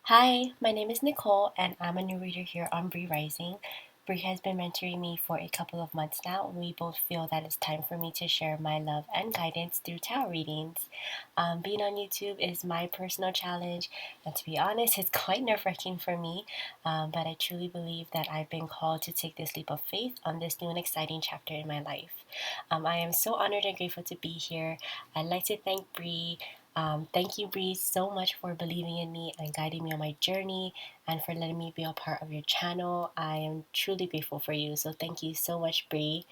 Hi, my name is Nicole, and I'm a new reader here on Bree Rising. Bree has been mentoring me for a couple of months now, and we both feel that it's time for me to share my love and guidance through tarot readings. Being on YouTube is my personal challenge, and to be honest, it's quite nerve wracking for me. But I truly believe that I've been called to take this leap of faith on this new and exciting chapter in my life. I am so honored and grateful to be here. I'd like to thank Bree. Thank you, Bree, so much for believing in me and guiding me on my journey and for letting me be a part of your channel. I am truly grateful for you. So thank you so much, Bree.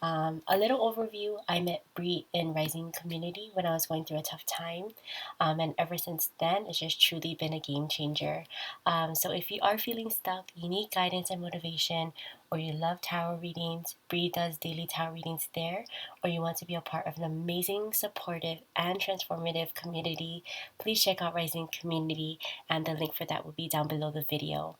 A little overview. I met Bree in Rising Community when I was going through a tough time. And ever since then, it's just truly been a game changer. So if you are feeling stuck, you need guidance and motivation, or you love tarot readings, Bree does daily tarot readings there, or you want to be a part of an amazing, supportive, and transformative community, please check out Rising Community, and the link for that will be down below the video.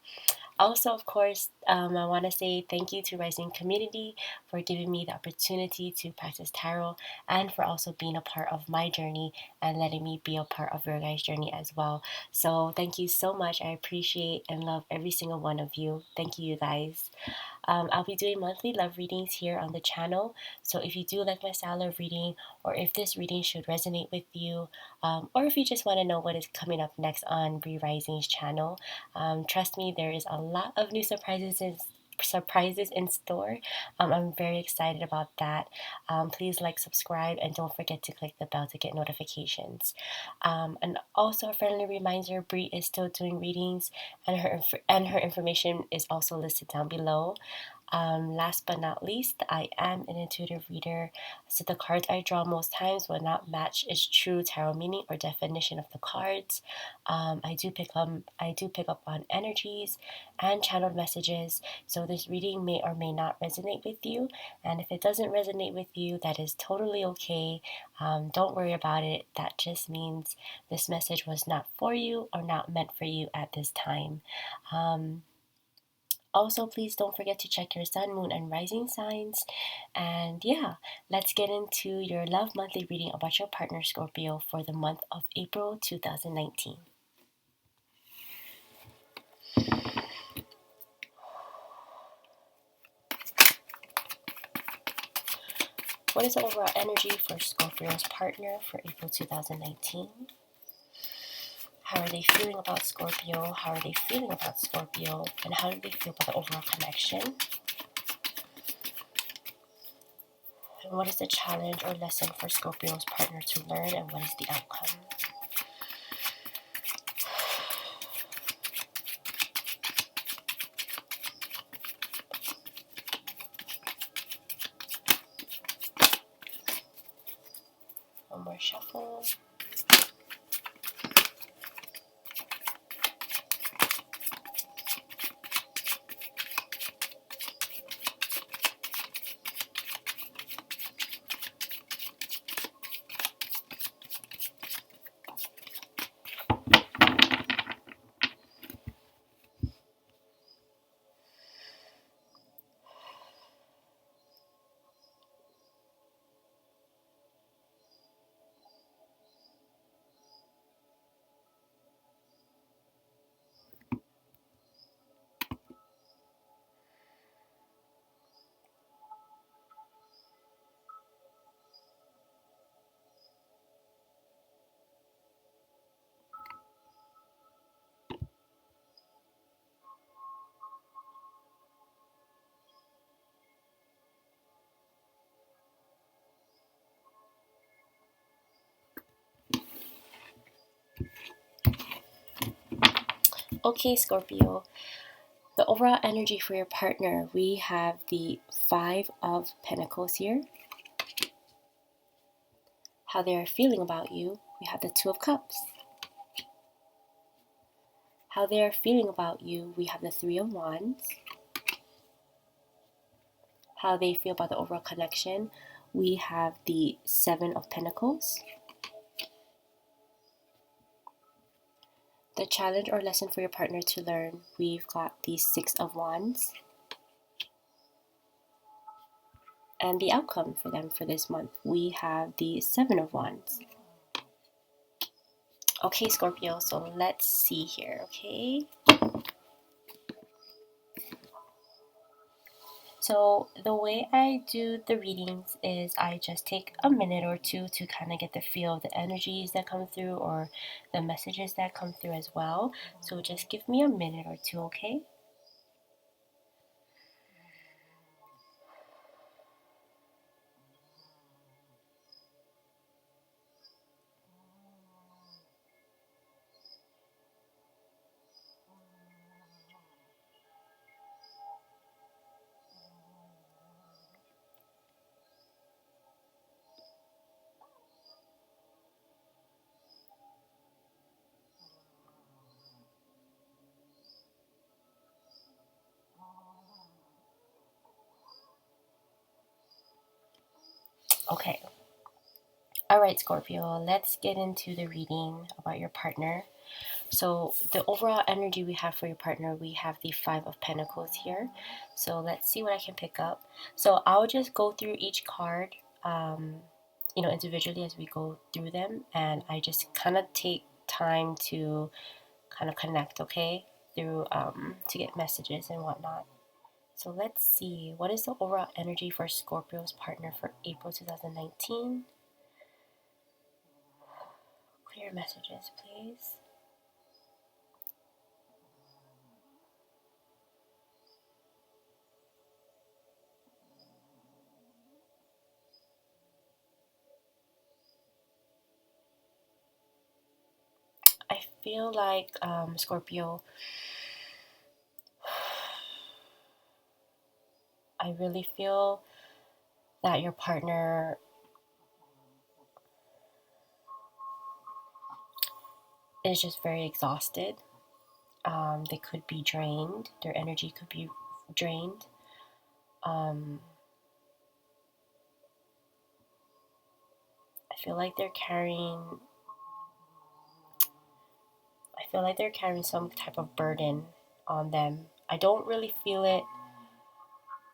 Also, of course, I want to say thank you to Rising Community for giving me the opportunity to practice tarot and for also being a part of my journey and letting me be a part of your guys' journey as well. So, thank you so much. I appreciate and love every single one of you. Thank you, you guys. I'll be doing monthly love readings here on the channel. So if you do like my style of reading, or if this reading should resonate with you, or if you just want to know what is coming up next on Bree Rising's channel, trust me, there is a lot of new surprises in store. I'm very excited about that. Please like, subscribe, and don't forget to click the bell to get notifications. And also a friendly reminder, Bree is still doing readings, and her information is also listed down below. Last but not least, I am an intuitive reader, so the cards I draw most times will not match its true tarot meaning or definition of the cards. I do pick up on energies and channeled messages, so this reading may or may not resonate with you. And if it doesn't resonate with you, that is totally okay. Don't worry about it. That just means this message was not for you or not meant for you at this time. Also, please don't forget to check your sun, moon, and rising signs. And yeah, let's get into your love monthly reading about your partner, Scorpio, for the month of April 2019. What is the overall energy for Scorpio's partner for April 2019? How are they feeling about Scorpio? How are they feeling about Scorpio? And how do they feel about the overall connection? And what is the challenge or lesson for Scorpio's partner to learn, and what is the outcome? One more shuffle. Okay, Scorpio, the overall energy for your partner, we have the Five of Pentacles here. How they are feeling about you, we have the Two of Cups. How they are feeling about you, we have the Three of Wands. How they feel about the overall connection, we have the Seven of Pentacles. The challenge or lesson for your partner to learn, we've got the Six of Wands. And the outcome for them for this month, we have the Seven of Wands. Okay, Scorpio, so let's see here, okay? So the way I do the readings is I just take a minute or two to kind of get the feel of the energies that come through or the messages that come through as well. So just give me a minute or two, okay? Okay. All right, Scorpio, let's get into the reading about your partner. So, the overall energy we have for your partner, we have the Five of Pentacles here. So, let's see what I can pick up. So, I'll just go through each card, individually as we go through them. And I just kind of take time to kind of connect, okay, through to get messages and whatnot. So, let's see. What is the overall energy for Scorpio's partner for April 2019? Clear messages, please. I feel like Scorpio, I really feel that your partner is just very exhausted. They could be drained, their energy could be drained. Um, I feel like they're carrying I feel like they're carrying some type of burden on them. I don't really feel it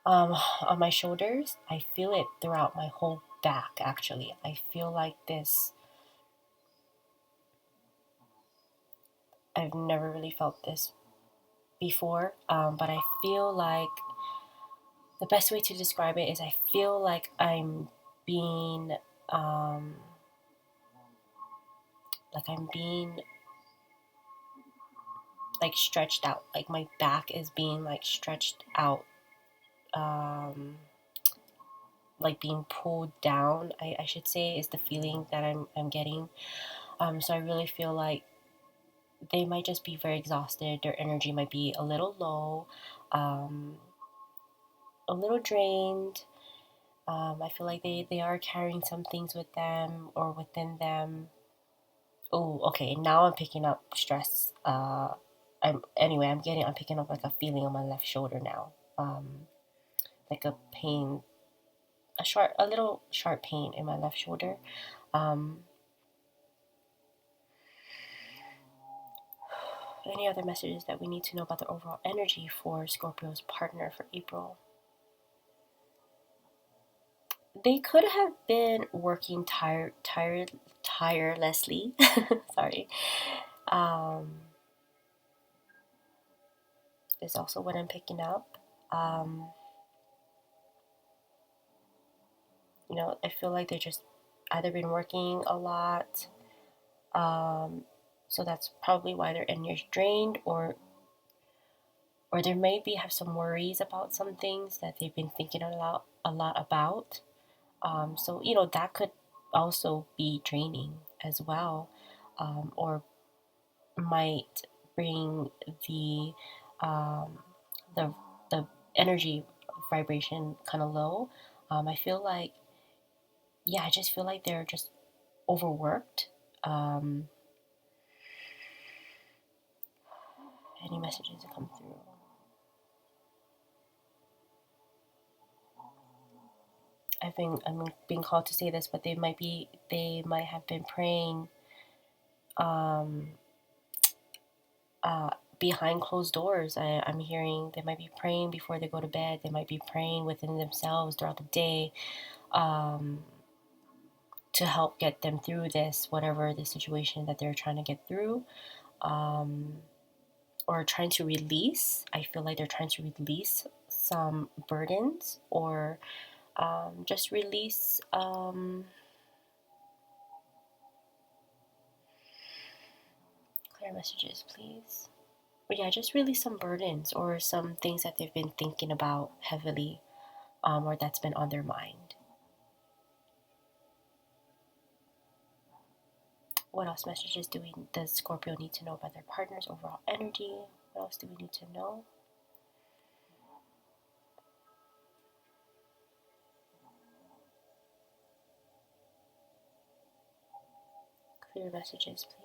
on my shoulders. I feel it throughout my whole back, actually. I feel like this. I've never really felt this before, but I feel like the best way to describe it is I feel like I'm being, um, I'm being like stretched out. Like my back is being like stretched out, um, like being pulled down. I should say is the feeling that I'm getting. So I really feel like they might just be very exhausted. Their energy might be a little low, um, a little drained. I feel like they are carrying some things with them or within them. Oh, okay. Now I'm picking up stress. I'm picking up like a feeling on my left shoulder now. Like a pain, a little sharp pain in my left shoulder. Um, any other messages that we need to know about the overall energy for Scorpio's partner for April? They could have been working tirelessly. Sorry. Um, is also what I'm picking up. Um, I feel like they're just either been working a lot, um, so that's probably why their energy is drained, or they maybe have some worries about some things that they've been thinking a lot about. So that could also be draining as well, or might bring um, the the energy vibration kind of low. I feel like, yeah, I just feel like they're just overworked. Um, any messages that come through? I'm being called to say this, but they might have been praying um, uh, behind closed doors. I'm hearing they might be praying before they go to bed. They might be praying within themselves throughout the day, um, to help get them through this, whatever the situation that they're trying to get through, or trying to release. I feel like they're trying to release some burdens, or just release clear messages, please. But yeah, just release some burdens or some things that they've been thinking about heavily, or that's been on their mind. What else messages does Scorpio need to know about their partner's overall energy? What else do we need to know? Clear messages, please.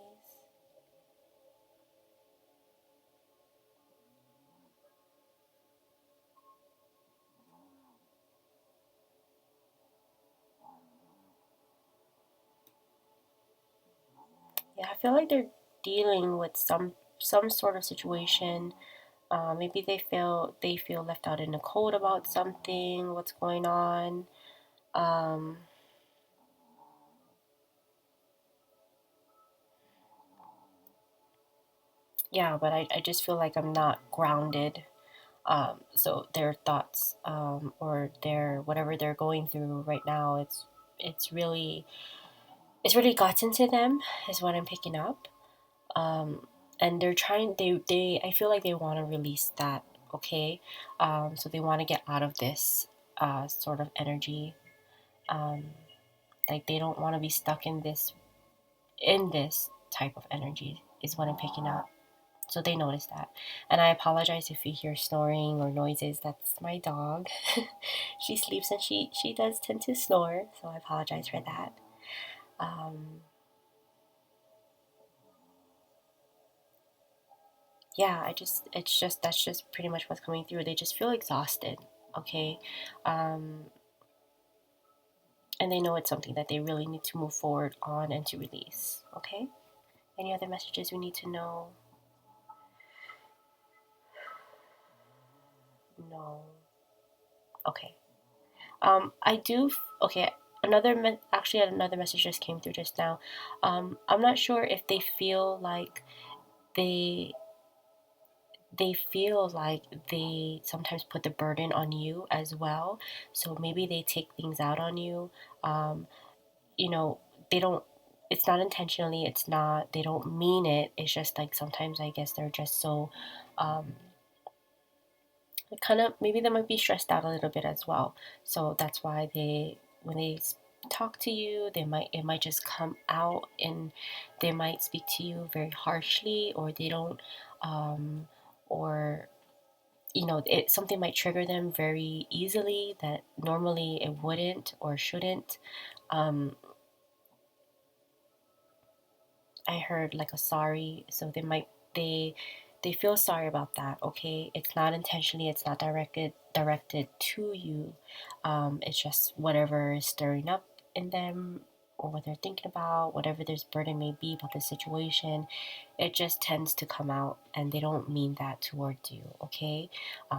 Yeah, I feel like they're dealing with some sort of situation. Maybe they feel left out in the cold about something. What's going on? Um, yeah, but I just feel like I'm not grounded. So their thoughts, or their whatever they're going through right now, it's really it's really gotten to them, is what I'm picking up. Um, and they're trying. They I feel like they want to release that. Okay, so they want to get out of this sort of energy. Um, like they don't want to be stuck in this type of energy, is what I'm picking up. So they notice that. And I apologize if you hear snoring or noises. That's my dog. She sleeps and she does tend to snore, so I apologize for that. Um, yeah, it's just that's just pretty much what's coming through. They just feel exhausted, okay? Um, and they know it's something that they really need to move forward on and to release, okay? Any other messages we need to know? No. Okay. I do. Okay. Actually, another message just came through just now. I'm not sure if they they feel like they sometimes put the burden on you as well. So maybe they take things out on you. Um, you know, they don't. It's not intentionally. It's not. They don't mean it. It's just like sometimes I guess they're just so. Um, kind of maybe they might be stressed out a little bit as well, so that's why when they talk to you, it might just come out, and they might speak to you very harshly, or they don't, or something might trigger them very easily that normally it wouldn't or shouldn't. um, I heard like a sorry, so they they feel sorry about that. Okay, it's not intentionally, it's not directed to you. It's just whatever is stirring up in them, or what they're thinking about, whatever this burden may be about the situation. It just tends to come out, and they don't mean that towards you. Okay,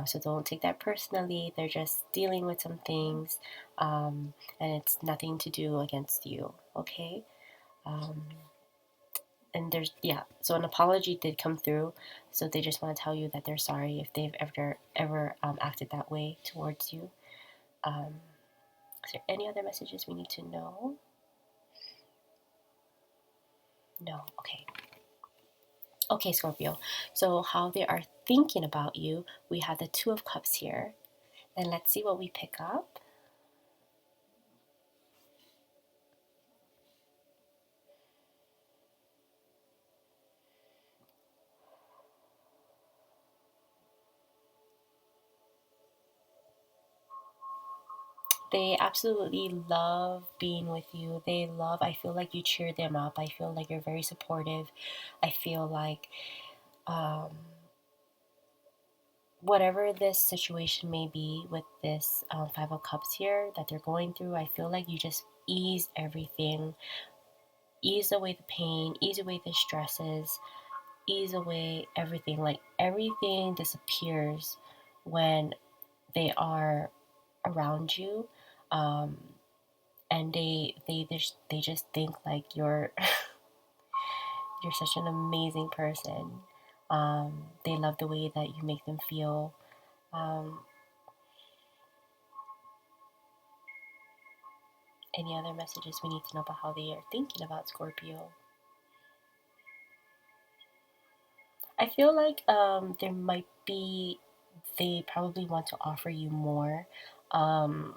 so don't take that personally. They're just dealing with some things, and it's nothing to do against you. Okay. Um, and there's so an apology did come through, so they just want to tell you that they're sorry if they've ever acted that way towards you. Is there any other messages we need to know? No. Okay, Scorpio, so how they are thinking about you, we have the Two of Cups here, and let's see what we pick up. They absolutely love being with you. I feel like you cheer them up. I feel like you're very supportive. I feel like um, whatever this situation may be with this Five of Cups here that they're going through, I feel like you just ease everything, ease away the pain, ease away the stresses, ease away everything. Like everything disappears when they are around you. Um, and they just think like you're you're such an amazing person. They love the way that you make them feel. Um, any other messages we need to know about how they are thinking about Scorpio? I feel like there might be, they probably want to offer you more. Um,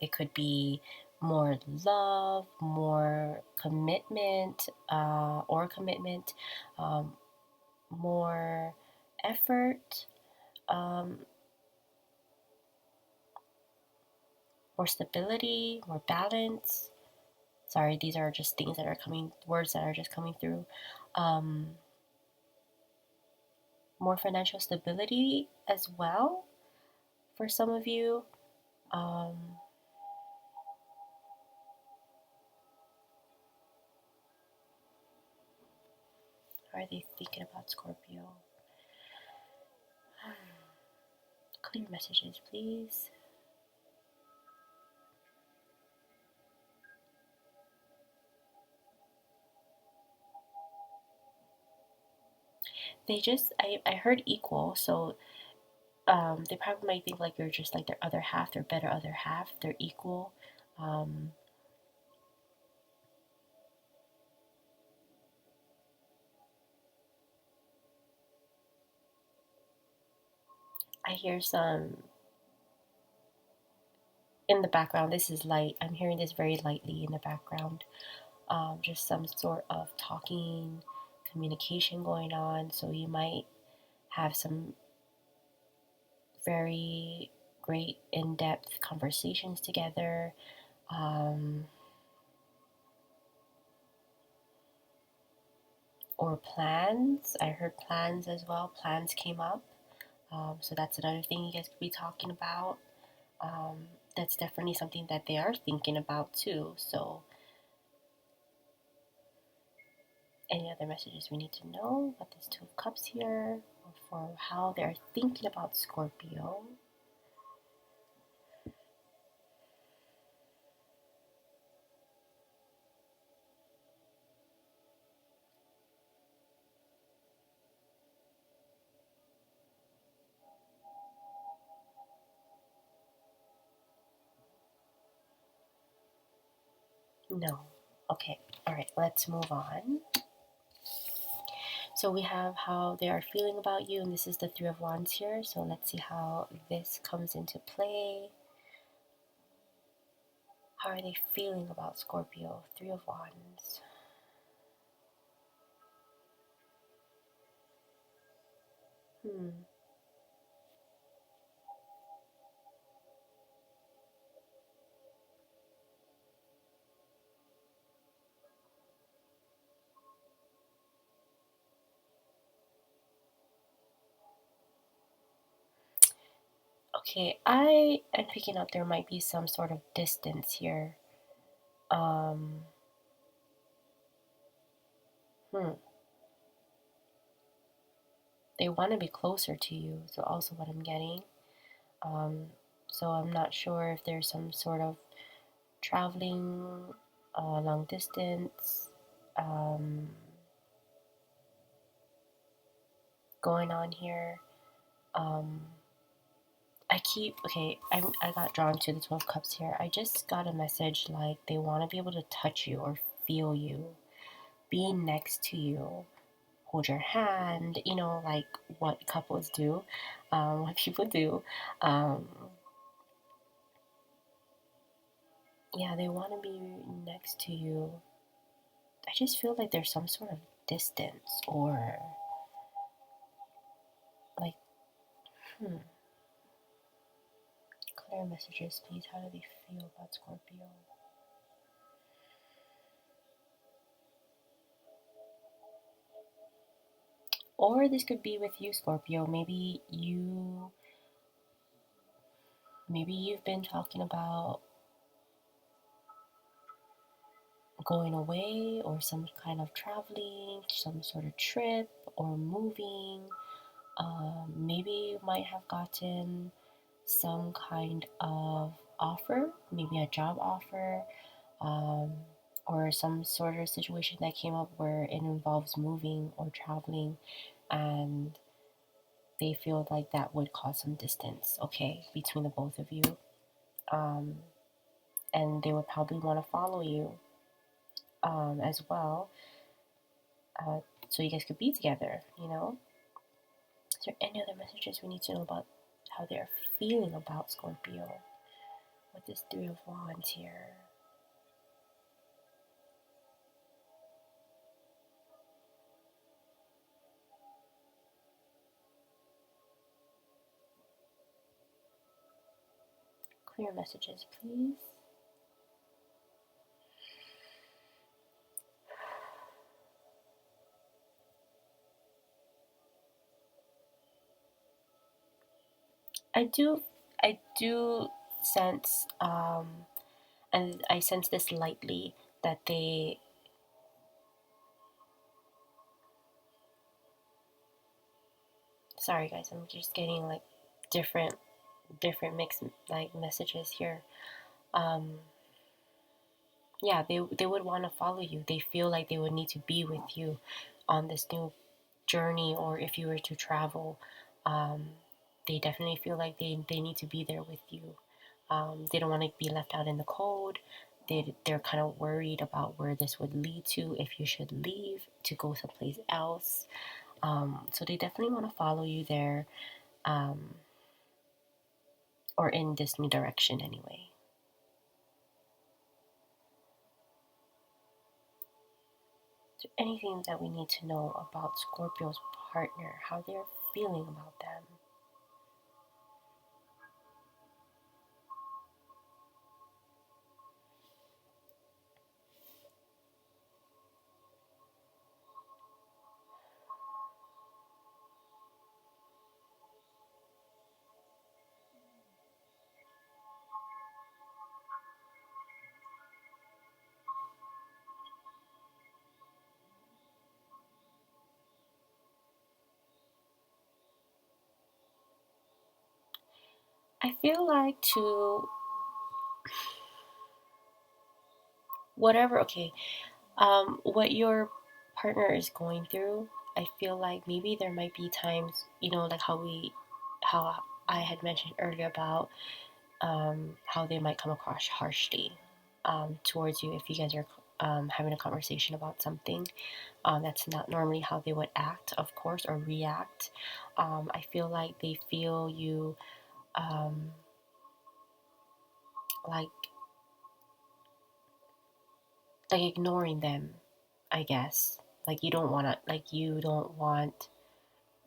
it could be more love, more commitment, or commitment, um, more effort, um, more stability, more balance. Sorry, these are just things that are coming, words that are just coming through. Um, more financial stability as well for some of you. Um, how are they thinking about Scorpio? Clear messages, please. I heard equal, so they probably might think like you're just like their other half, their better other half, they're equal. Um, I hear some in the background. This is light. I'm hearing this very lightly in the background. Just some sort of talking, communication going on. So you might have some very great in depth conversations together. Um, or plans. I heard plans as well. Plans came up. So that's another thing you guys could be talking about. That's definitely something that they are thinking about too. So, any other messages we need to know about this Two of Cups here, or for how they're thinking about Scorpio? No. Okay. All right. Let's move on. So we have how they are feeling about you, and this is the Three of Wands here. So let's see how this comes into play. How are they feeling about Scorpio? Three of Wands. Hmm. Okay, I am picking up there might be some sort of distance here. Um, hmm. They want to be closer to you, so also what I'm getting. Um, so I'm not sure if there's some sort of traveling long distance um, going on here. Um, I got drawn to the 12 cups here. I just got a message like they want to be able to touch you or feel you, be next to you, hold your hand, like what couples do, what people do. Um, yeah, they want to be next to you. I just feel like there's some sort of distance or like, hmm. Clear messages, please. How do they feel about Scorpio? Or this could be with you, Scorpio. Maybe you've been talking about going away or some kind of traveling, some sort of trip or moving. Maybe you might have gotten some kind of offer, maybe a job offer, um, or some sort of situation that came up where it involves moving or traveling, and they feel like that would cause some distance, okay, between the both of you. Um, and they would probably want to follow you as well, uh, so you guys could be together, you know? Is there any other messages we need to know about how they're feeling about Scorpio with this Three of Wands here? Clear messages, please. I do, I do sense, and I sense this lightly, that they. Sorry, guys, I'm just getting like different, mixed like messages here. Um, yeah, they would want to follow you. They feel like they would need to be with you on this new journey, or if you were to travel, um, they definitely feel like they need to be there with you. They don't want to be left out in the cold. They're kind of worried about where this would lead to if you should leave to go someplace else. So they definitely want to follow you there, um, or in this new direction anyway. Is there anything that we need to know about Scorpio's partner, how they're feeling about them? I feel like to whatever, okay, what your partner is going through, I feel like maybe there might be times, like how I had mentioned earlier about how they might come across harshly towards you if you guys are having a conversation about something. That's not normally how they would act, of course, or react. I feel like they feel you um, like ignoring them, I guess. You don't want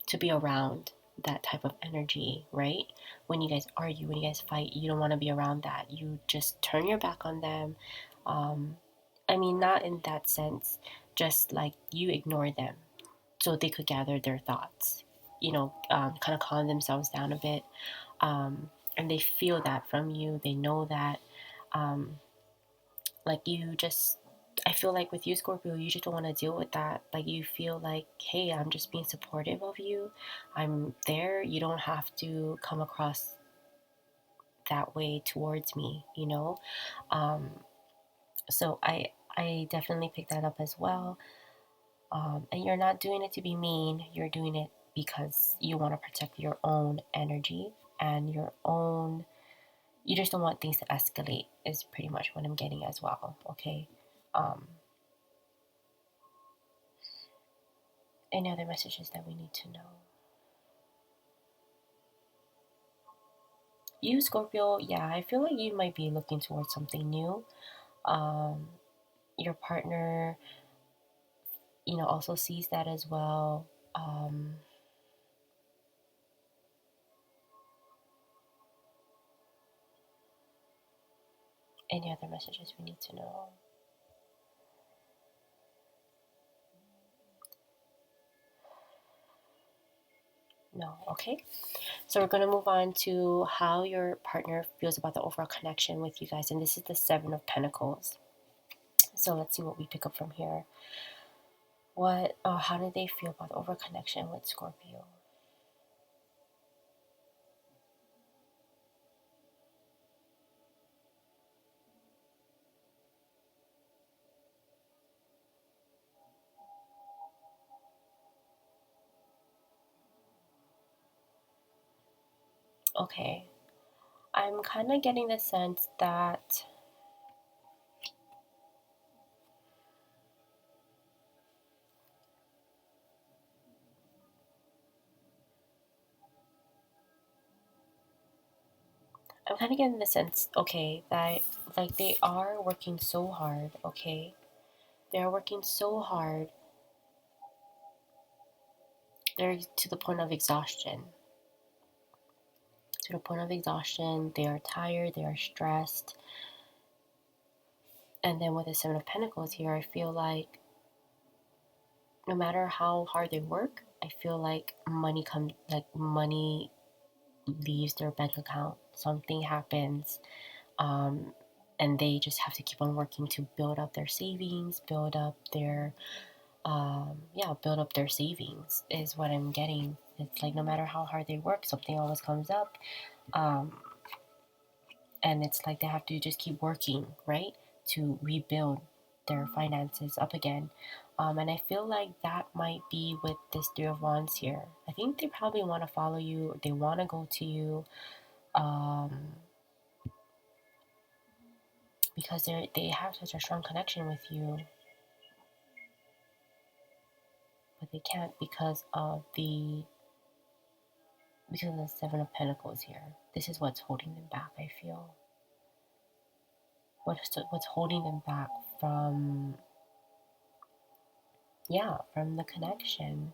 to be around that type of energy, right? When you guys argue, when you guys fight, you don't want to be around that. You just turn your back on them. Um, I mean, not in that sense, just like you ignore them so they could gather their thoughts, kind of calm themselves down a bit. And they feel that from you, they know that. Um, like you just I feel like with you, Scorpio, you just don't want to deal with that. Like you feel like, hey, I'm just being supportive of you. I'm there. You don't have to come across that way towards me. Um, so I definitely picked that up as well. And you're not doing it to be mean. You're doing it because you want to protect your own energy and your own. You just don't want things to escalate. Is pretty much what I'm getting as well. Okay. Um, Any other messages that we need to know? You, Scorpio, yeah, I feel like you might be looking towards something new. Um, your partner, also sees that as well. Um, any other messages we need to know? No, okay. So we're going to move on to how your partner feels about the overall connection with you guys. And this is the Seven of Pentacles. So let's see what we pick up from here. How do they feel about the overall connection with Scorpio? Okay. I'm kind of getting the sense that I'm kind of getting the sense, okay, that like they are working so hard, okay? They're working so hard. They're to the point of exhaustion. To the point of exhaustion. They are tired, they are stressed. And then with the Seven of Pentacles here, I feel like no matter how hard they work, I feel like money leaves their bank account. Something happens, um, and they just have to keep on working to build up their savings, build up their savings is what I'm getting. It's like no matter how hard they work, something always comes up, um, and it's like they have to just keep working, right, to rebuild their finances up again. And I feel like that might be with this Three of Wands here. I think they probably want to follow you. They want to go to you, um, because they have such a strong connection with you, but they can't because of the Seven of Pentacles here. This is what's holding them back. I feel what's holding them back from from the connection.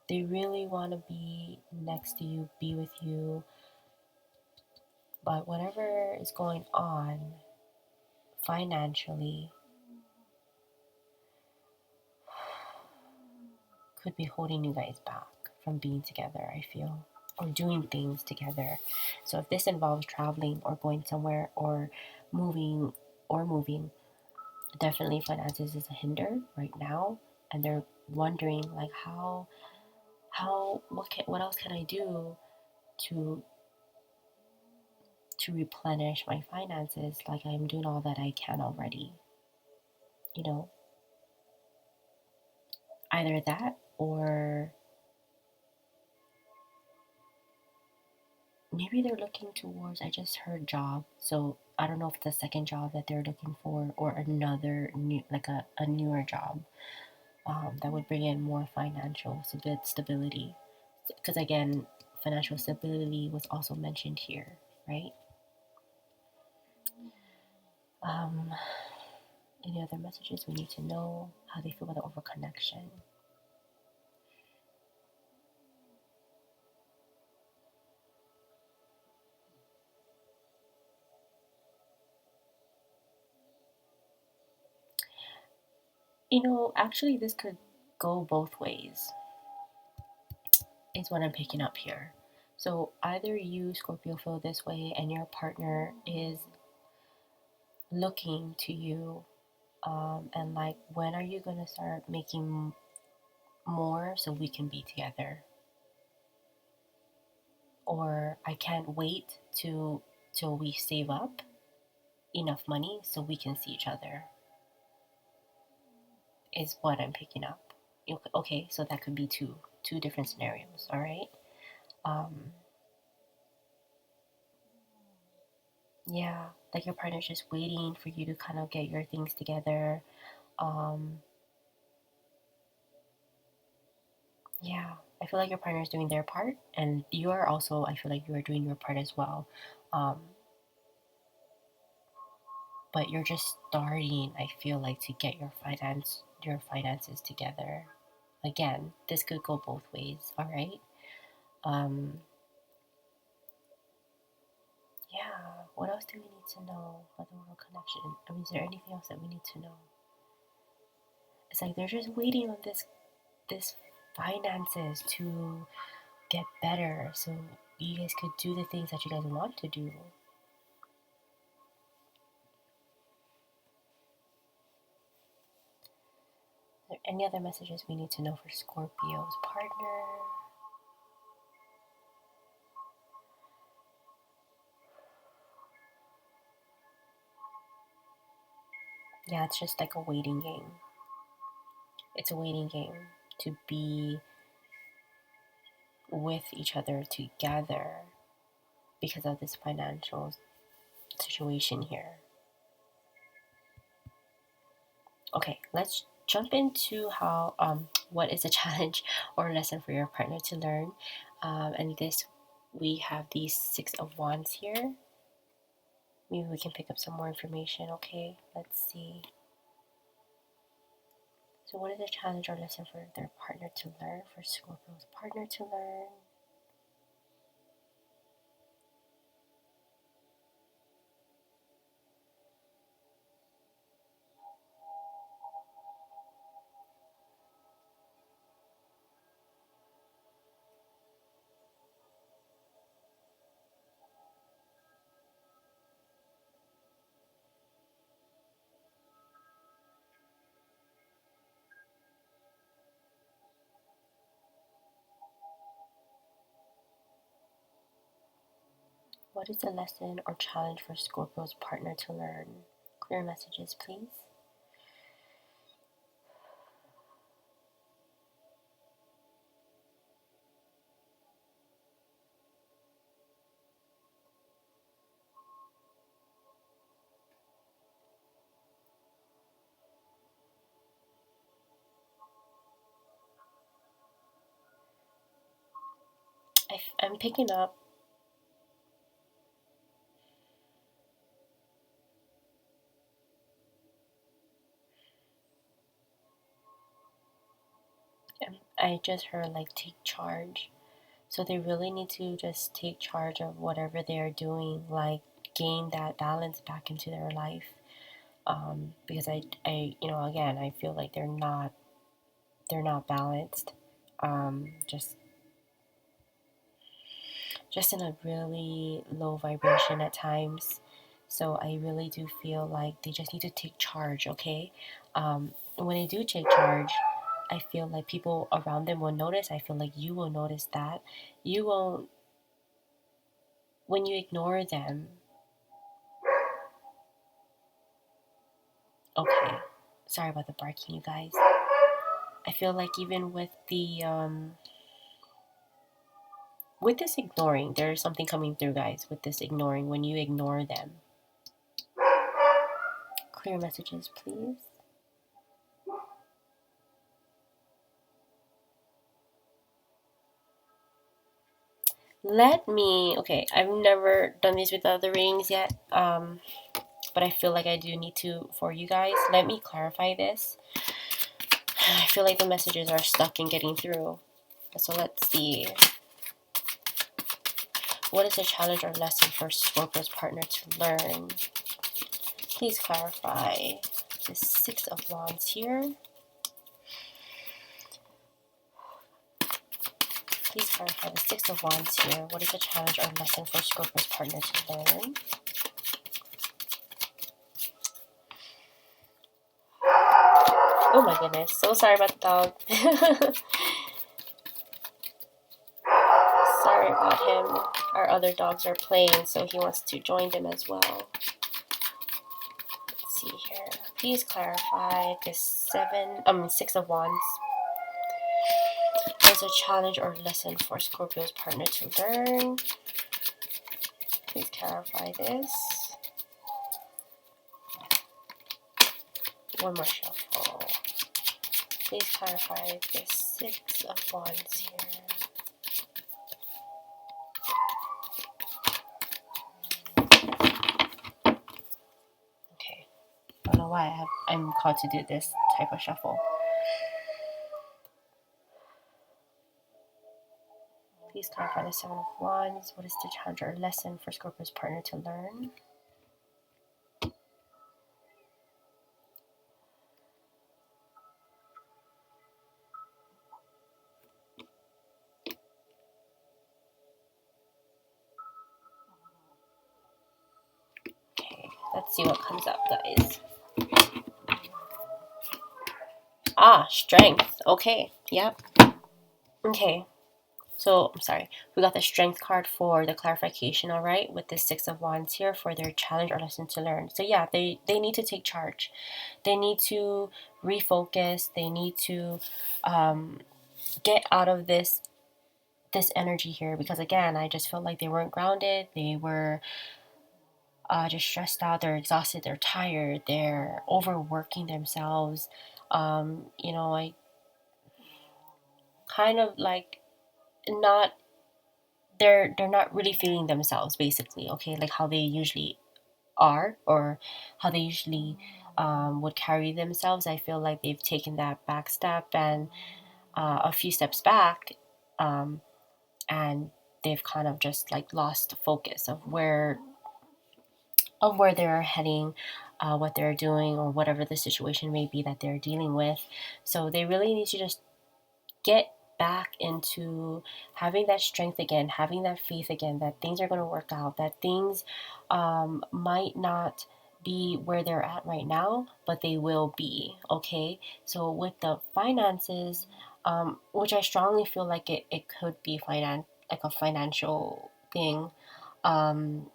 They really want to be next to you, be with you, but whatever is going on financially could be holding you guys back from being together, I feel, or doing things together. So if this involves traveling or going somewhere or moving moving, definitely finances is a hinder right now, and they're wondering like what else can I do to replenish my finances, like I'm doing all that I can already, you know, either that or maybe they're looking towards, I just heard job, so I don't know if it's a second job that they're looking for or another new, like a newer job, that would bring in more financial stability, because again, financial stability was also mentioned here, right? um any other messages we need to know, how they feel about the overconnection. Actually, this could go both ways, is what I'm picking up here. So either you, Scorpio, feel this way and your partner is looking to you, and like, when are you going to start making more so we can be together? Or I can't wait till we save up enough money so we can see each other, is what I'm picking up. Okay, so that could be two different scenarios, all right? Um, yeah, like your partner's just waiting for you to kind of get your things together. Um, yeah, I feel like your partner's doing their part, and you are also, I feel like you are doing your part as well. Um, but you're just starting, I feel like, to get your finances together. Again, this could go both ways, all right? Um, yeah, what else do we need to know about the world connection? I mean, is there anything else that we need to know? It's like they're just waiting on this finances to get better so you guys could do the things that you guys want to do. Are there any other messages we need to know for Scorpio's partner? Yeah, it's just like a waiting game. It's a waiting game to be with each other together. because of this financial situation here. Okay, let's jump into how what is a challenge or lesson for your partner to learn. And this, we have these Six of Wands here. Maybe we can pick up some more information. Okay, let's see. So what is a challenge or lesson for their partner to learn, for Scorpio's partner to learn? What is a lesson or challenge for Scorpio's partner to learn? Clear messages, please. I'm picking up I just heard like take charge. So they really need to just take charge of whatever they're doing, like gain that balance back into their life. Because again, I feel like they're not balanced. Just in a really low vibration at times. So I really do feel like they just need to take charge, okay? When they do take charge, I feel like people around them will notice. I feel like you will notice that. You won't, when you ignore them, okay. Sorry about the barking, you guys. I feel like even with this ignoring, there's something coming through, guys, with this ignoring, when you ignore them. Clear messages, please. Okay, I've never done these with other readings yet, but I feel like I do need to for you guys. Let me clarify this. I feel like the messages are stuck in getting through. So let's see. What is a challenge or lesson for Scorpio's partner to learn? Please clarify. The Six of Wands here. Please clarify the Six of Wands here. What is a challenge or lesson for Scorpio's partner to learn? Oh my goodness. So sorry about the dog. Sorry about him. Our other dogs are playing, so he wants to join them as well. Let's see here. Please clarify this Six of Wands. There's a challenge or lesson for Scorpio's partner to learn. Please clarify this. One more shuffle. Please clarify this Six of Wands here. Okay. I don't know why I'm called to do this type of shuffle. Please clarify the Seven of Wands. What is the challenge or lesson for Scorpio's partner to learn? Okay, let's see what comes up, guys. Strength. Okay, yep. Okay, so I'm sorry. We got the Strength card for the clarification, all right, with the Six of Wands here for their challenge or lesson to learn. So yeah, they need to take charge. They need to refocus. They need to get out of this this energy here, because again, I just felt like they weren't grounded. They were just stressed out. They're exhausted. They're tired. They're overworking themselves. I kind of like not. They're not really feeling themselves, basically. Okay, like how they usually are, or how they usually would carry themselves. I feel like they've taken that back step and a few steps back, um, and they've kind of just like lost focus of where they're heading, what they're doing, or whatever the situation may be that they're dealing with. So they really need to just get back into having that strength again, having that faith again, that things are going to work out, that things might not be where they're at right now, but they will be. Okay. So with the finances, which I strongly feel like it could be like a financial thing. Um,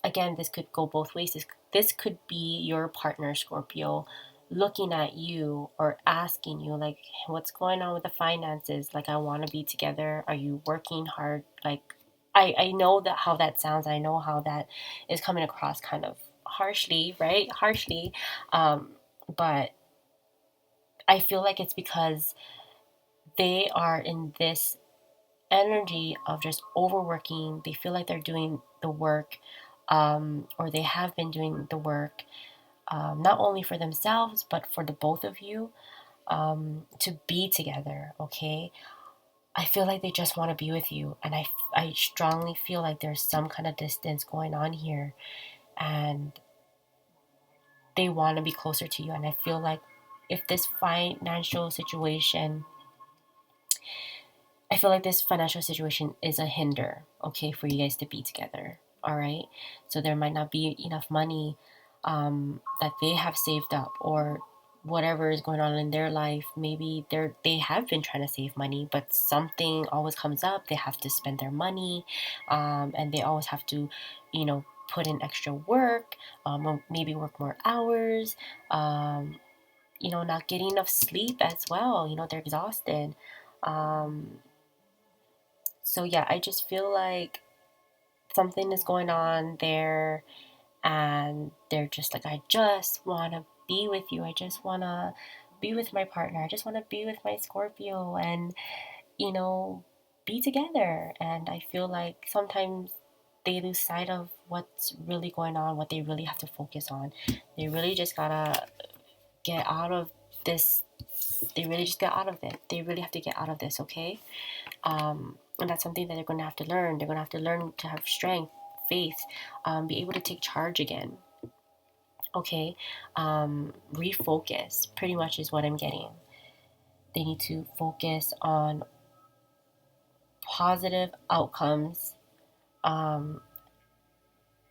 Again, this could go both ways. This could be your partner, Scorpio, looking at you or asking you, like, what's going on with the finances? Like, I want to be together. Are you working hard? Like, I know that how that sounds. I know how that is coming across kind of harshly, right? Harshly. But I feel like it's because they are in this energy of just overworking. They feel like they're doing the work, or they have been doing the work, not only for themselves, but for the both of you, to be together, okay? I feel like they just want to be with you. And I strongly feel like there's some kind of distance going on here. And they want to be closer to you. And I feel like if this financial situation I feel like this financial situation is a hinder, okay, for you guys to be together. All right. So there might not be enough money that they have saved up, or whatever is going on in their life. Maybe they have been trying to save money, but something always comes up. They have to spend their money, and they always have to, put in extra work, or maybe work more hours. Not getting enough sleep as well. They're exhausted. Um, so yeah, I just feel like something is going on there, and they're just like, I just want to be with you. I just want to be with my partner. I just want to be with my Scorpio, and you know, be together. And I feel like sometimes they lose sight of what's really going on, what they really have to focus on. They really just gotta get out of this. They really just get out of it. They really have to get out of this, okay? And that's something that they're going to have to learn. They're going to have to learn to have strength, faith, be able to take charge again. Okay, refocus pretty much is what I'm getting. They need to focus on positive outcomes, um,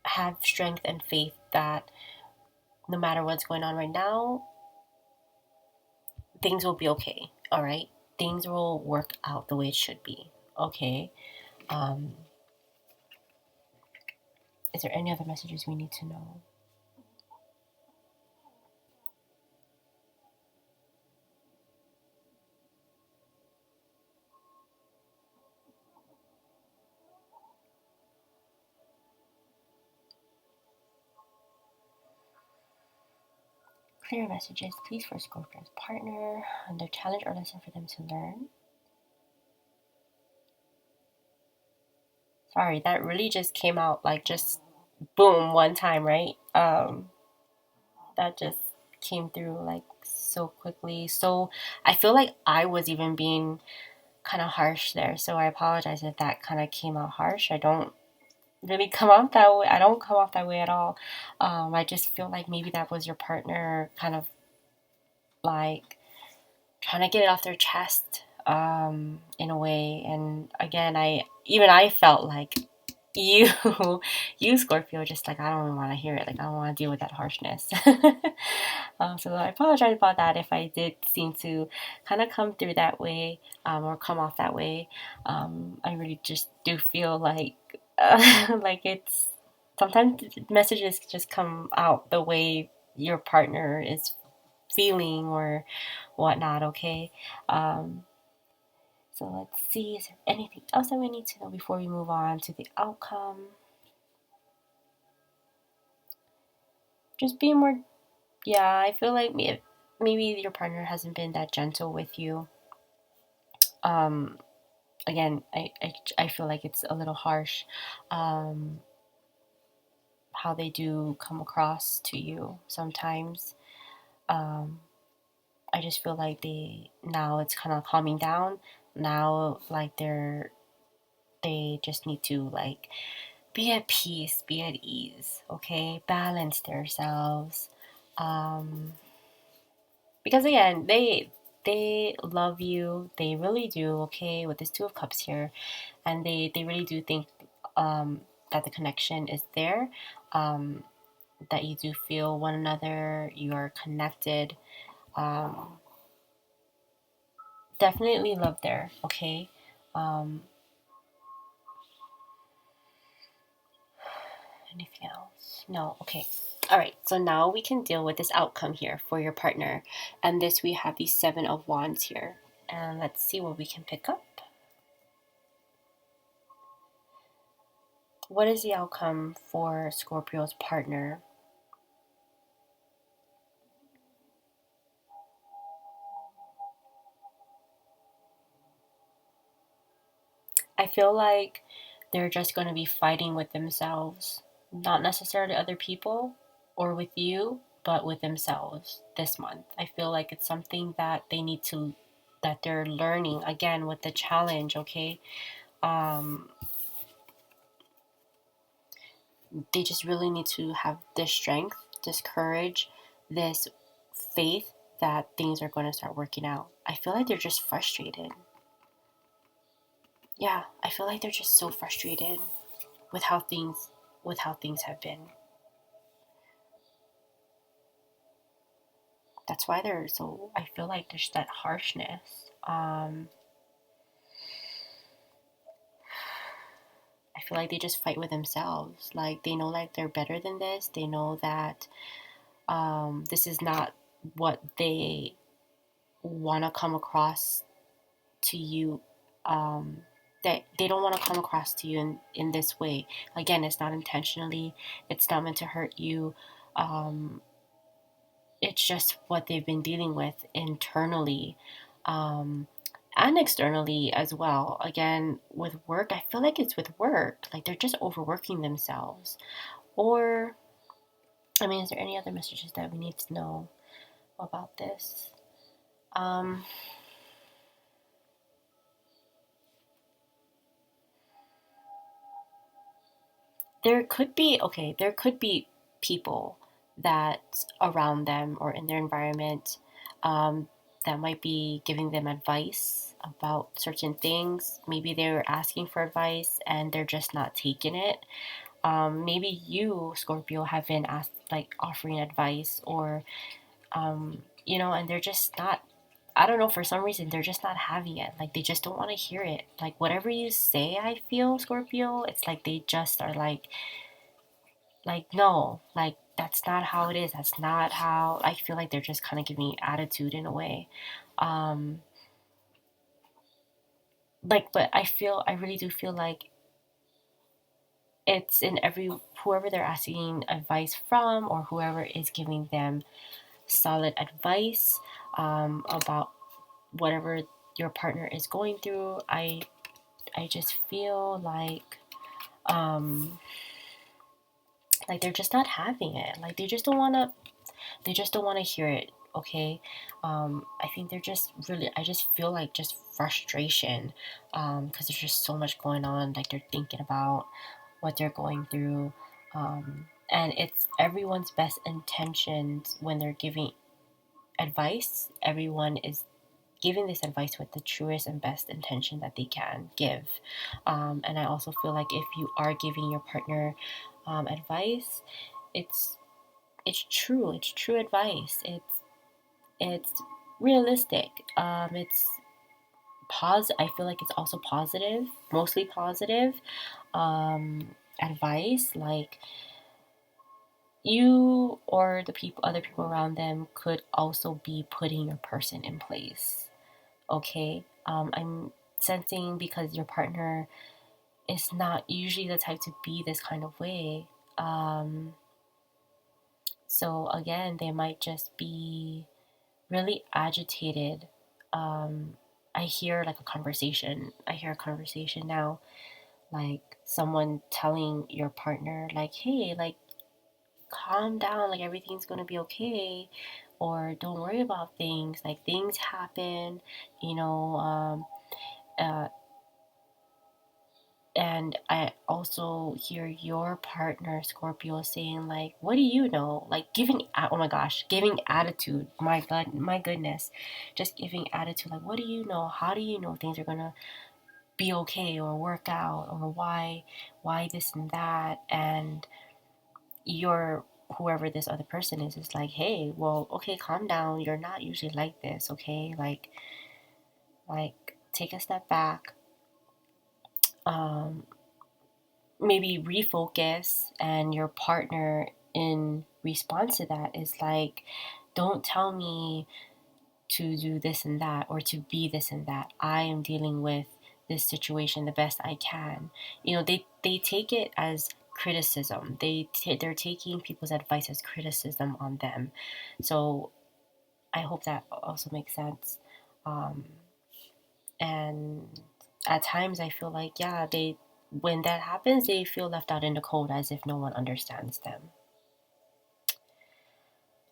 have strength and faith that no matter what's going on right now, things will be okay. All right, things will work out the way it should be. Okay. Um, is there any other messages we need to know? Clear messages, please, for Scorpio's partner, and their challenge or lesson for them to learn. Sorry, that really just came out like just boom one time, right? That just came through like so quickly. So I feel like I was even being kind of harsh there. So I apologize if that kind of came out harsh. I don't really come off that way. I don't come off that way at all. I just feel like maybe that was your partner kind of like trying to get it off their chest, in a way. And again, I felt like you you Scorpio, just like, I don't want to hear it, like I don't want to deal with that harshness. So I apologize about that if I did seem to kind of come through that way, or come off that way. I really just do feel like like it's sometimes messages just come out the way your partner is feeling or whatnot. Okay. um, So let's see, is there anything else that we need to know before we move on to the outcome? Just be more, yeah, I feel like maybe your partner hasn't been that gentle with you. Um, Again, I feel like it's a little harsh, um, how they do come across to you sometimes. Um, I just feel like now it's kind of calming down. Now, like they just need to like be at peace, be at ease, okay? Balance themselves. Um, because again, they love you, they really do, okay, with this Two of Cups here, and they really do think that the connection is there, um, that you do feel one another, you are connected. Um, Definitely love there, okay? Um, Anything else? No, okay. All right, so now we can deal with this outcome here for your partner. And this, we have the Seven of Wands here. And let's see what we can pick up. What is the outcome for Scorpio's partner? I feel like they're just going to be fighting with themselves, not necessarily other people or with you, but with themselves this month. I feel like it's something that that they're learning again with the challenge, okay? Um, they just really need to have this strength, this courage, this faith that things are going to start working out. I feel like they're just frustrated. Yeah, I feel like they're just so frustrated with how things have been. That's why they're so, I feel like there's that harshness. I feel like they just fight with themselves. Like they know like they're better than this. They know that this is not what they want to come across to you, um, that they don't want to come across to you in this way. Again, it's not intentionally, it's not meant to hurt you. Um, it's just what they've been dealing with internally, um, and externally as well. Again, with work, I feel like it's with work. Like they're just overworking themselves. Or, I mean, is there any other messages that we need to know about this? Um, there could be people that around them or in their environment, um, that might be giving them advice about certain things. Maybe they're asking for advice and they're just not taking it. Maybe you, Scorpio, have been asked, like offering advice, or and they're just not. I don't know, for some reason they're just not having it. Like they just don't want to hear it. Like whatever you say, I feel, Scorpio, it's like they just are like no, like that's not how it is, that's not how. I feel like they're just kind of giving attitude in a way. um but I really do feel like it's in every whoever they're asking advice from, or whoever is giving them solid advice about whatever your partner is going through. I just feel um like they're just not having it. Like they just don't want to hear it, okay? I think they're just really, I just feel like just frustration, because there's just so much going on. Like they're thinking about what they're going through, and it's everyone's best intentions when they're giving advice. Everyone is giving this advice with the truest and best intention that they can give. And I also feel like if you are giving your partner advice, it's it's true advice. It's realistic. It's I feel like it's also positive, mostly positive advice. Like you or the people, other people around them, could also be putting your person in place. Okay, I'm sensing, because your partner is not usually the type to be this kind of way. So again, they might just be really agitated. I hear like a conversation. I hear a conversation now, like someone telling your partner, like, hey, like, calm down, like everything's gonna be okay, or don't worry about things, like things happen, you know. Uh, and I also hear your partner Scorpio saying, like, what do you know, like giving, oh my gosh, giving attitude, my goodness, just giving attitude, like, what do you know, how do you know things are gonna be okay or work out, or why this and that. And your, whoever this other person is like, hey, well, okay, calm down, you're not usually like this, okay, like take a step back, um maybe refocus. And your partner in response to that is like, don't tell me to do this and that, or to be this and that. I am dealing with this situation the best I can. You know, they take it as criticism. They're taking people's advice as criticism on them. So I hope that also makes sense. Um, and at times I feel like, yeah, they, when that happens, they feel left out in the cold, as if no one understands them.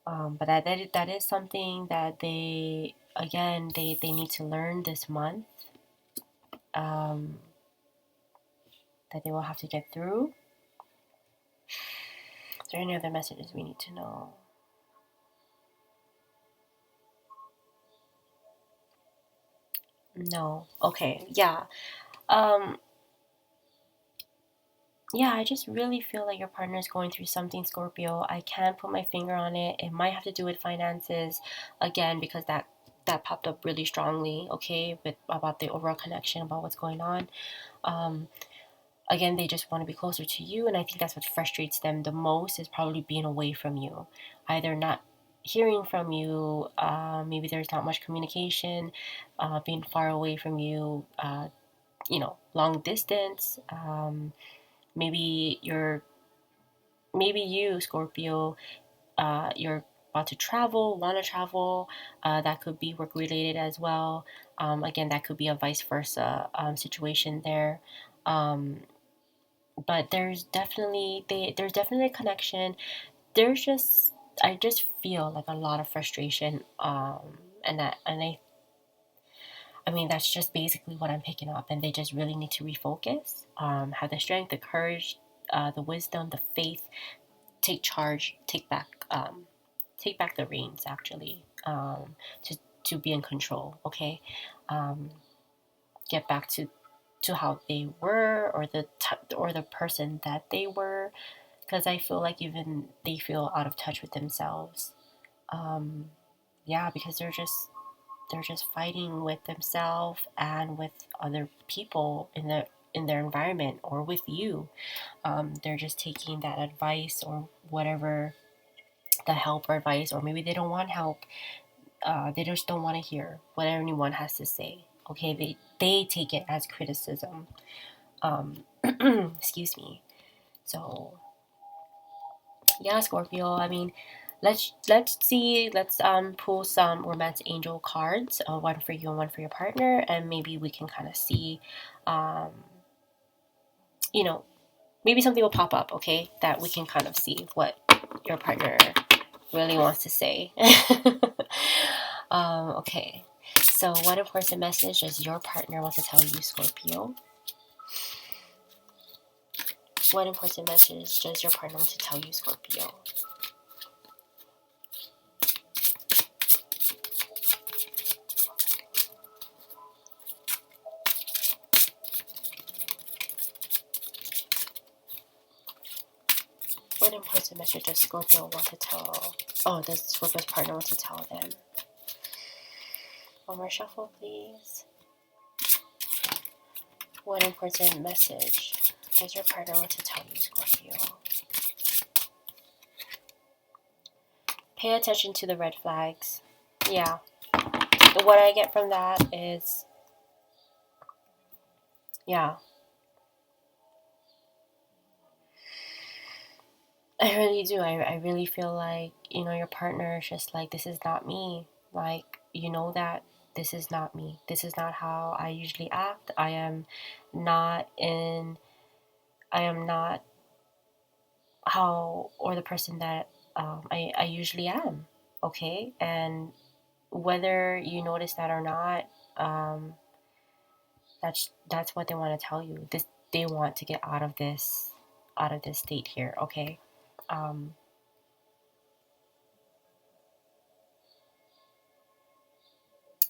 But that is something that they, again, they need to learn this month, um, that they will have to get through. Is there any other messages we need to know? No. Okay. Yeah. Um, yeah, I just really feel like your partner is going through something, Scorpio. I can't put my finger on it. It might have to do with finances, again, because that popped up really strongly, okay, with about the overall connection, about what's going on. Um, Again, they just want to be closer to you, and I think that's what frustrates them the most, is probably being away from you, either not hearing from you, maybe there's not much communication, being far away from you, long distance. Maybe you're, maybe you, Scorpio, you're about to travel, want to travel. That could be work related as well. Again, that could be a vice versa situation there. Um, but there's definitely a connection. There's just, I just feel like a lot of frustration. I mean, that's just basically what I'm picking up. And they just really need to refocus. Have the strength, the courage, the wisdom, the faith. Take charge. Take back the reins. Actually, to be in control. Okay, um, get back to how they were, or or the person that they were, because I feel like even they feel out of touch with themselves. Um, yeah, because they're just fighting with themselves and with other people in their environment, or with you. They're just taking that advice, or whatever, the help or advice, or maybe they don't want help. They just don't want to hear what anyone has to say. Okay, they take it as criticism. Excuse me. So yeah, Scorpio. I mean, let's pull some romance angel cards, one for you and one for your partner, and maybe we can kind of see, um, you know, maybe something will pop up. Okay, that we can kind of see what your partner really wants to say. Okay. So, what important message does your partner want to tell you, Scorpio? What important message does your partner want to tell you, Scorpio? What important message does Scorpio want to tell? Oh, does Scorpio's partner want to tell them? One more shuffle, please. What important message does your partner want to tell you, Scorpio? Pay attention to the red flags. Yeah. What I get from that is Yeah, I really do. I really feel like, your partner is just like, this is not me. Like, that this is not me. This is not how I usually act. Not in, I am not how, or the person that I usually am. Okay. And whether you notice that or not, um, that's what they want to tell you. They want to get out of this state here. Okay. Um,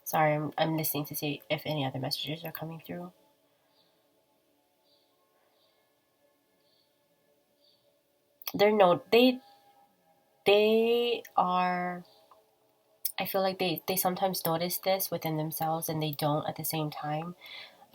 Sorry, I'm listening to see if any other messages are coming through. They're no they are I feel like they sometimes notice this within themselves and they don't at the same time.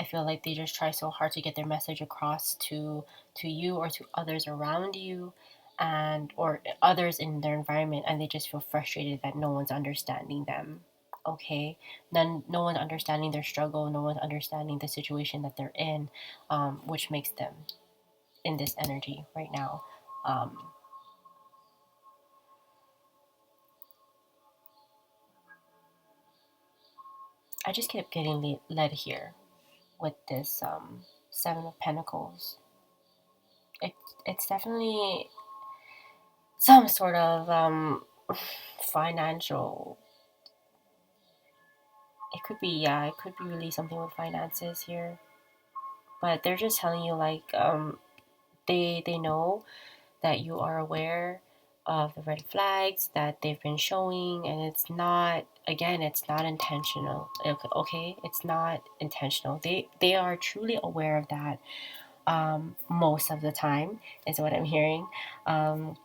I feel like they just try so hard to get their message across to you or to others around you and or others in their environment, and they just feel frustrated that no one's understanding them. Okay, then no one understanding their struggle, no one understanding the situation that they're in, which makes them in this energy right now. Um, I just kept getting led here with this Seven of Pentacles. It, it's definitely some sort of financial. It could be, yeah, it could be really something with finances here. But they're just telling you like they know that you are aware of the red flags that they've been showing, and it's not, again, it's not intentional. Okay, it's not intentional. They are truly aware of that, most of the time is what I'm hearing. um,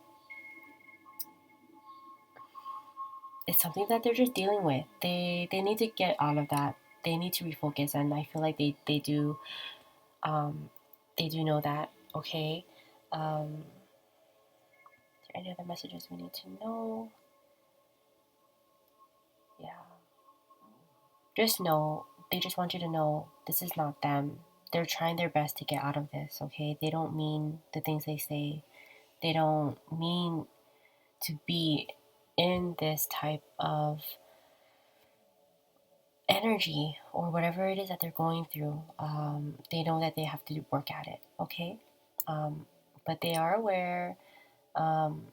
it's something that they're just dealing with. They need to get out of that. They need to refocus, and I feel like um, they do know that. Okay. Is there any other messages we need to know? Yeah. Just know, they just want you to know this is not them. They're trying their best to get out of this, okay? They don't mean the things they say. They don't mean to be in this type of energy or whatever it is that they're going through. They know that they have to work at it, okay? Um, but they are aware, um,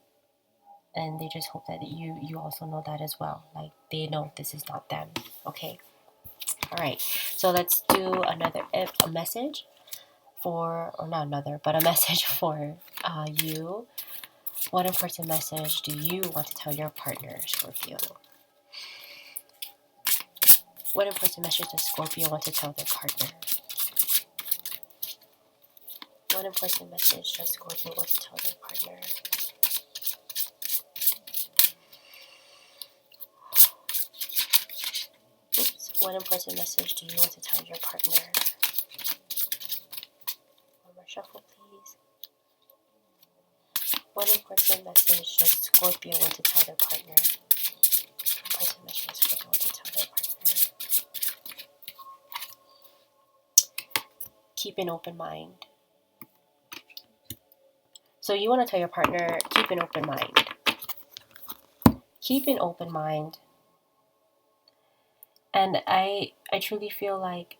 and they just hope that you also know that as well. Like they know this is not them, okay? All right, so let's do a message for, or not another, but a message for you. What important message do you want to tell your partner, Scorpio? What important message does Scorpio want to tell their partner? What important message does Scorpio want to tell their partner? Oops. What important message do you want to tell your partner? One more shuffle, please. What important message does Scorpio want to tell their partner? What important message does Scorpio want to tell their partner? Keep an open mind. So you want to tell your partner, keep an open mind. Keep an open mind. And I truly feel like,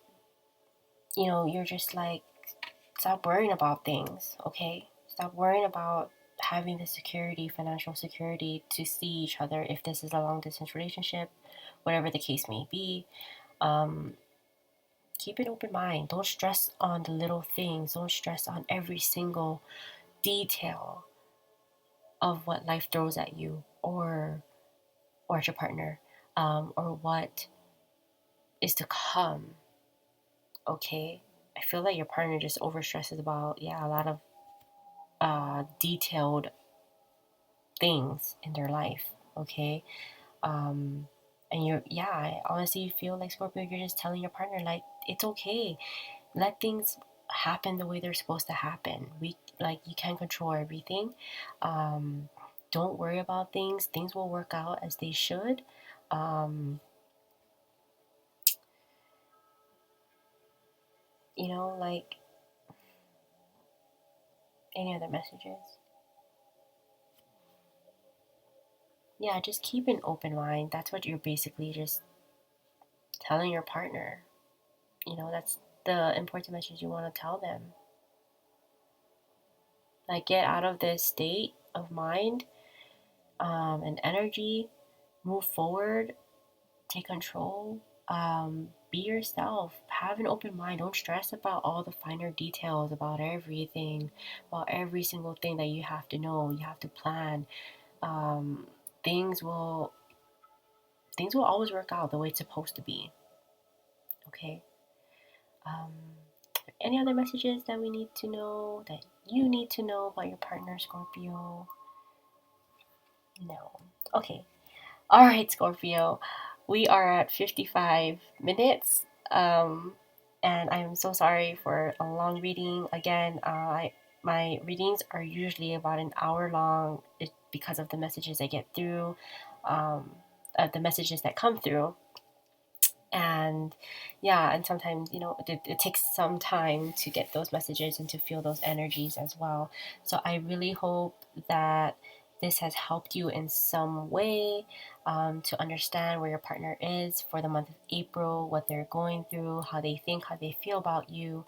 you're just like, stop worrying about things, okay? Stop worrying about having the security, financial security to see each other if this is a long distance relationship, whatever the case may be. Um, Keep an open mind. Don't stress on the little things. Don't stress on every single detail of what life throws at you or at your partner, or what is to come. Okay, I feel like your partner just overstresses about, yeah, a lot of detailed things in their life. Okay, um, and I honestly feel like, Scorpio, you're just telling your partner like it's okay. Let things happen the way they're supposed to happen. You can't control everything. Um, don't worry about things. Things will work out as they should. Um, Like any other messages. Yeah, just keep an open mind. That's what you're basically just telling your partner. That's the important message you want to tell them. Like, get out of this state of mind and energy, move forward, take control, be yourself, have an open mind. Don't stress about all the finer details, about everything, about every single thing that you have to know, you have to plan. Um, things will things will always work out the way it's supposed to be. Okay. Um, any other messages that we need to know, that you need to know about your partner, Scorpio? No. Okay. All right, Scorpio. We are at 55 minutes. And I'm so sorry for a long reading. Again, my readings are usually about an hour long because of the messages I get through, um, the messages that come through. And yeah, and sometimes it takes some time to get those messages and to feel those energies as well. So I really hope that this has helped you in some way, to understand where your partner is for the month of April, what they're going through, how they think, how they feel about you.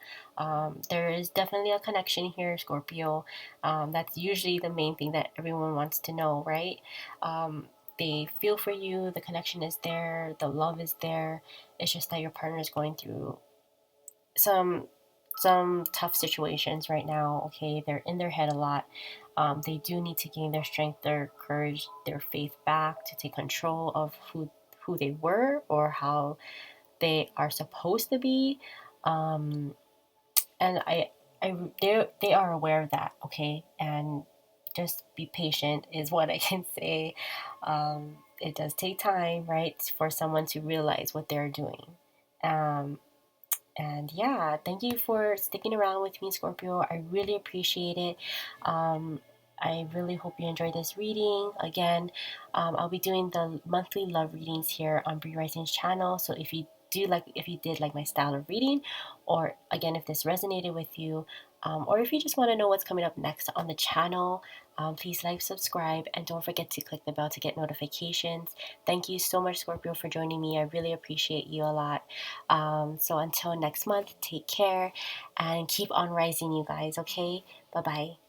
There is definitely a connection here, Scorpio. That's usually the main thing that everyone wants to know, right? They feel for you, the connection is there, the love is there. It's just that your partner is going through some some tough situations right now. Okay, they're in their head a lot. They do need to gain their strength, their courage, their faith back to take control of who they were or how they are supposed to be. Um, and they are aware of that. Okay, and just be patient is what I can say. It does take time, right, for someone to realize what they're doing. Um, and yeah, thank you for sticking around with me, Scorpio. I really appreciate it. Um, I really hope you enjoyed this reading. Again, I'll be doing the monthly love readings here on Bree Rising's channel. So if you did like my style of reading, or again, if this resonated with you, or if you just want to know what's coming up next on the channel, please like, subscribe, and don't forget to click the bell to get notifications. Thank you so much, Scorpio, for joining me. I really appreciate you a lot. So until next month, take care and keep on rising, you guys, okay? Bye bye.